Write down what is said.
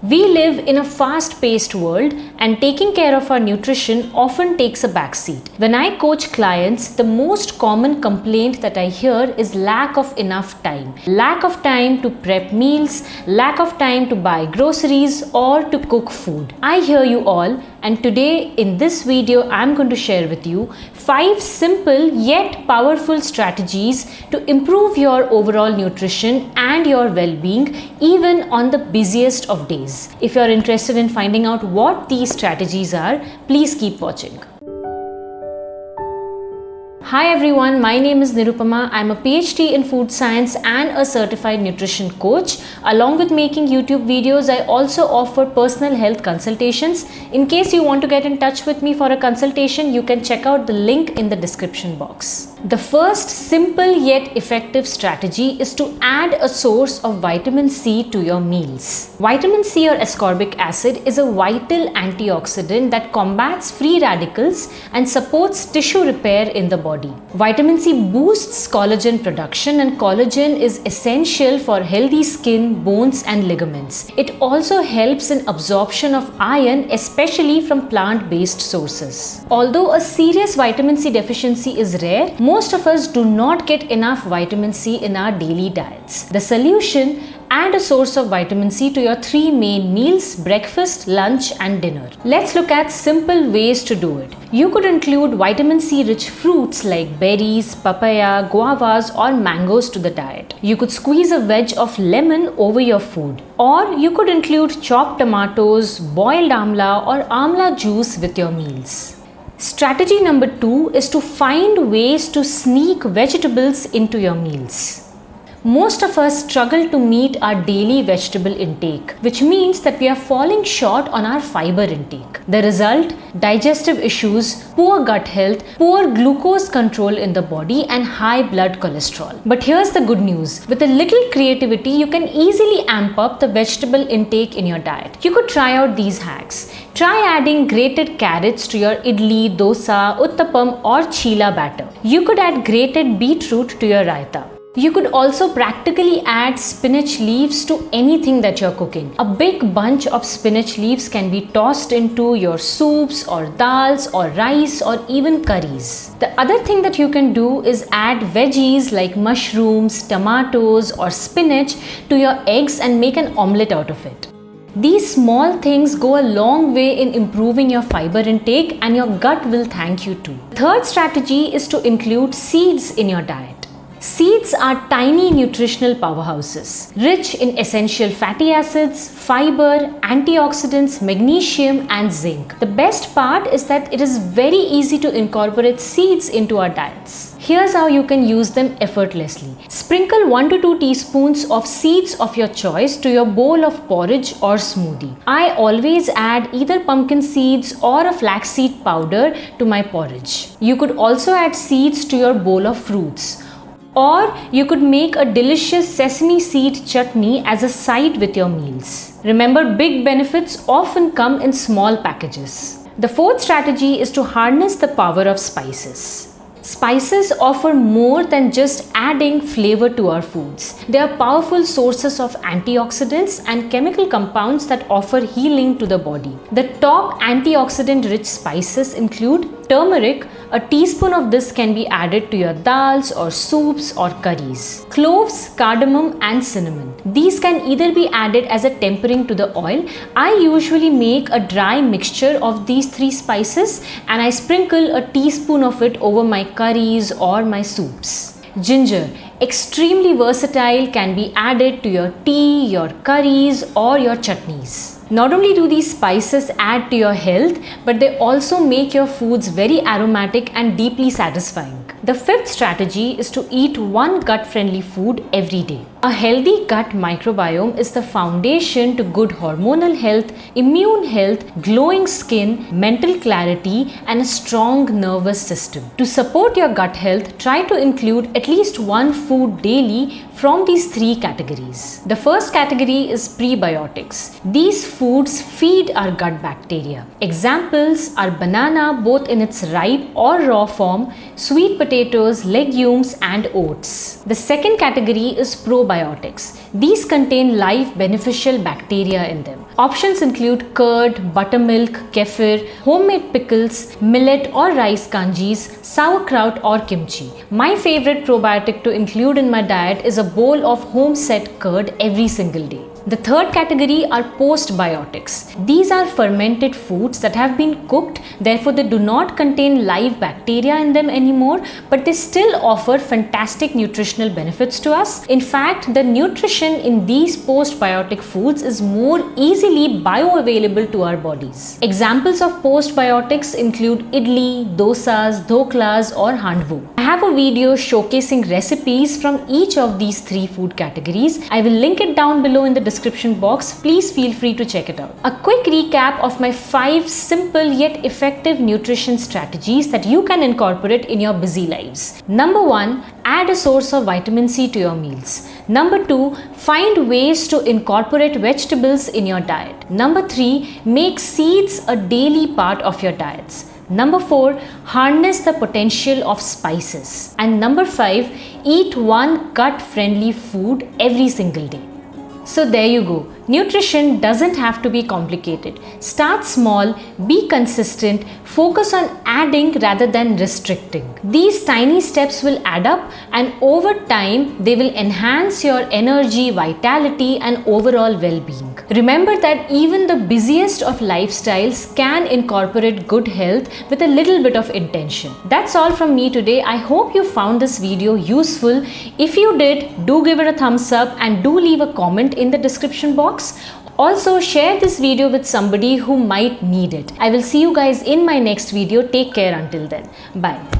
We live in a fast-paced world and taking care of our nutrition often takes a backseat. When I coach clients, the most common complaint that I hear is lack of enough time. Lack of time to prep meals, lack of time to buy groceries or to cook food. I hear you all, and today in this video I'm going to share with you 5 simple yet powerful strategies to improve your overall nutrition and your well-being even on the busiest of days. If you are interested in finding out what these strategies are, please keep watching. Hi everyone, my name is Nirupama. I'm a PhD in food science and a certified nutrition coach. Along with making YouTube videos, I also offer personal health consultations. In case you want to get in touch with me for a consultation, you can check out the link in the description box. The first simple yet effective strategy is to add a source of vitamin C to your meals. Vitamin C or ascorbic acid is a vital antioxidant that combats free radicals and supports tissue repair in the body. Vitamin C boosts collagen production, and collagen is essential for healthy skin, bones and ligaments. It also helps in absorption of iron, especially from plant-based sources. Although a serious vitamin C deficiency is rare, most of us do not get enough vitamin C in our daily diets. The solution: add a source of vitamin C to your 3 main meals: breakfast, lunch and dinner. Let's look at simple ways to do it. You could include vitamin C rich fruits like berries, papaya, guavas or mangoes to the diet. You could squeeze a wedge of lemon over your food. Or you could include chopped tomatoes, boiled amla or amla juice with your meals. Strategy number 2 is to find ways to sneak vegetables into your meals. Most of us struggle to meet our daily vegetable intake, which means that we are falling short on our fiber intake. The result: digestive issues, poor gut health, poor glucose control in the body and high blood cholesterol. But here's the good news. With a little creativity, you can easily amp up the vegetable intake in your diet. You could try out these hacks. Try adding grated carrots to your idli, dosa, uttapam or chila batter. You could add grated beetroot to your raita. You could also practically add spinach leaves to anything that you're cooking. A big bunch of spinach leaves can be tossed into your soups or dals or rice or even curries. The other thing that you can do is add veggies like mushrooms, tomatoes or spinach to your eggs and make an omelette out of it. These small things go a long way in improving your fiber intake, and your gut will thank you too. Third strategy is to include seeds in your diet. Seeds are tiny nutritional powerhouses, rich in essential fatty acids, fiber, antioxidants, magnesium and zinc. The best part is that it is very easy to incorporate seeds into our diets. Here's how you can use them effortlessly. Sprinkle 1 to 2 teaspoons of seeds of your choice to your bowl of porridge or smoothie. I always add either pumpkin seeds or a flaxseed powder to my porridge. You could also add seeds to your bowl of fruits. Or you could make a delicious sesame seed chutney as a side with your meals. Remember, big benefits often come in small packages. The fourth strategy is to harness the power of spices. Spices offer more than just adding flavor to our foods. They are powerful sources of antioxidants and chemical compounds that offer healing to the body. The top antioxidant-rich spices include turmeric. A teaspoon of this can be added to your dals or soups or curries. Cloves, cardamom and cinnamon. These can either be added as a tempering to the oil. I usually make a dry mixture of these 3 spices and I sprinkle a teaspoon of it over my curries or my soups. Ginger, extremely versatile, can be added to your tea, your curries or your chutneys. Not only do these spices add to your health, but they also make your foods very aromatic and deeply satisfying. The fifth strategy is to eat one gut-friendly food every day. A healthy gut microbiome is the foundation to good hormonal health, immune health, glowing skin, mental clarity, and a strong nervous system. To support your gut health, try to include at least one food daily from these 3 categories. The first category is prebiotics. These foods feed our gut bacteria. Examples are banana both in its ripe or raw form, sweet potatoes, legumes and oats. The second category is probiotics. These contain live beneficial bacteria in them. Options include curd, buttermilk, kefir, homemade pickles, millet or rice kanjis, sauerkraut or kimchi. My favorite probiotic to include in my diet is a bowl of home-set curd every single day. The third category are postbiotics. These are fermented foods that have been cooked, therefore they do not contain live bacteria in them anymore, but they still offer fantastic nutritional benefits to us. In fact, the nutrition in these postbiotic foods is more easily bioavailable to our bodies. Examples of postbiotics include idli, dosas, dhoklas or handvu. I have a video showcasing recipes from each of these three food categories. I will link it down below in the description box. Please feel free to check it out. A quick recap of my 5 simple yet effective nutrition strategies that you can incorporate in your busy lives. Number 1, add a source of vitamin C to your meals. Number 2, find ways to incorporate vegetables in your diet. Number 3, make seeds a daily part of your diets. Number 4, harness the potential of spices. And number 5, eat one gut-friendly food every single day. So there you go. Nutrition doesn't have to be complicated. Start small, be consistent, focus on adding rather than restricting. These tiny steps will add up, and over time they will enhance your energy, vitality and overall well-being. Remember that even the busiest of lifestyles can incorporate good health with a little bit of intention. That's all from me today. I hope you found this video useful. If you did, do give it a thumbs up and do leave a comment in the description box. Also, share this video with somebody who might need it. I will see you guys in my next video. Take care until then. Bye.